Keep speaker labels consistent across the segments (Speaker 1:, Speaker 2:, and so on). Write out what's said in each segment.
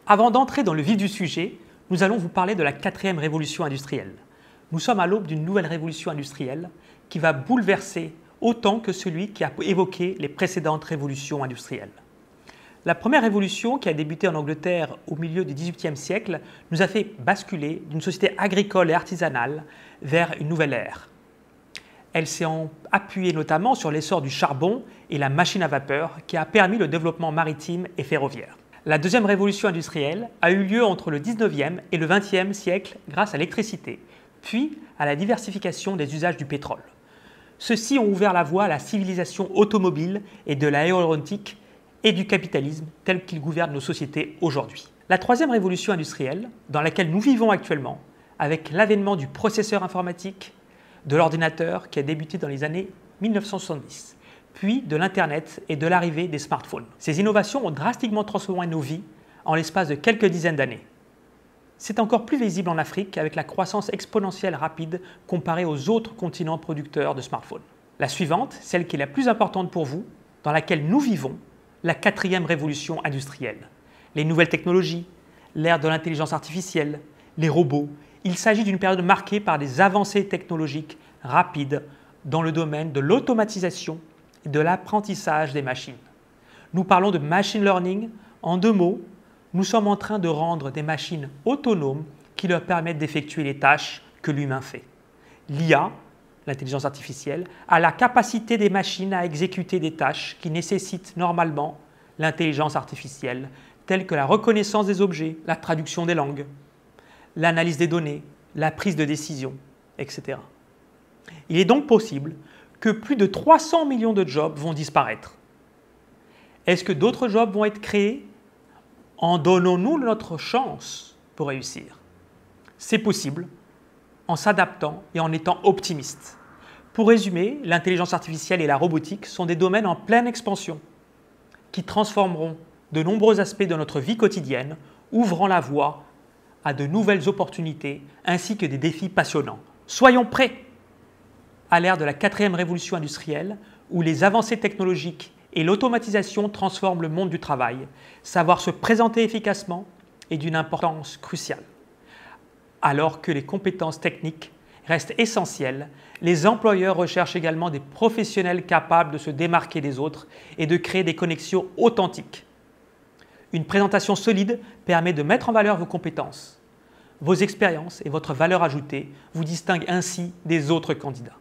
Speaker 1: Avant d'entrer dans le vif du sujet, nous allons vous parler de la quatrième révolution industrielle. Nous sommes à l'aube d'une nouvelle révolution industrielle qui va bouleverser autant que celui qui a évoqué les précédentes révolutions industrielles. La première révolution, qui a débuté en Angleterre au milieu du XVIIIe siècle, nous a fait basculer d'une société agricole et artisanale vers une nouvelle ère. Elle s'est appuyée notamment sur l'essor du charbon et la machine à vapeur qui a permis le développement maritime et ferroviaire. La deuxième révolution industrielle a eu lieu entre le XIXe et le XXe siècle grâce à l'électricité, puis à la diversification des usages du pétrole. Ceux-ci ont ouvert la voie à la civilisation automobile et de l'aéronautique et du capitalisme tel qu'il gouverne nos sociétés aujourd'hui. La troisième révolution industrielle, dans laquelle nous vivons actuellement, avec l'avènement du processeur informatique, de l'ordinateur qui a débuté dans les années 1970, puis de l'Internet et de l'arrivée des smartphones. Ces innovations ont drastiquement transformé nos vies en l'espace de quelques dizaines d'années. C'est encore plus visible en Afrique avec la croissance exponentielle rapide comparée aux autres continents producteurs de smartphones. La suivante, celle qui est la plus importante pour vous, dans laquelle nous vivons, la quatrième révolution industrielle. Les nouvelles technologies, l'ère de l'intelligence artificielle, les robots. Il s'agit d'une période marquée par des avancées technologiques rapides dans le domaine de l'automatisation et de l'apprentissage des machines. Nous parlons de machine learning. En deux mots, nous sommes en train de rendre des machines autonomes qui leur permettent d'effectuer les tâches que l'humain fait. L'IA, l'intelligence artificielle, a la capacité des machines à exécuter des tâches qui nécessitent normalement l'intelligence artificielle, telles que la reconnaissance des objets, la traduction des langues, l'analyse des données, la prise de décision, etc. Il est donc possible que plus de 300 millions de jobs vont disparaître. Est-ce que d'autres jobs vont être créés? En donnons-nous notre chance pour réussir? C'est possible en s'adaptant et en étant optimiste. Pour résumer, l'intelligence artificielle et la robotique sont des domaines en pleine expansion qui transformeront de nombreux aspects de notre vie quotidienne, ouvrant la voie à de nouvelles opportunités ainsi que des défis passionnants. Soyons prêts à l'ère de la quatrième révolution industrielle où les avancées technologiques et l'automatisation transforment le monde du travail. Savoir se présenter efficacement est d'une importance cruciale. Alors que les compétences techniques restent essentielles, les employeurs recherchent également des professionnels capables de se démarquer des autres et de créer des connexions authentiques. Une présentation solide permet de mettre en valeur vos compétences. Vos expériences et votre valeur ajoutée vous distinguent ainsi des autres candidats.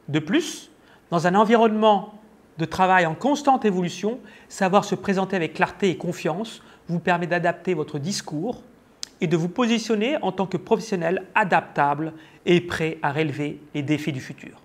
Speaker 1: De plus, dans un environnement de travail en constante évolution, savoir se présenter avec clarté et confiance vous permet d'adapter votre discours et de vous positionner en tant que professionnel adaptable et prêt à relever les défis du futur.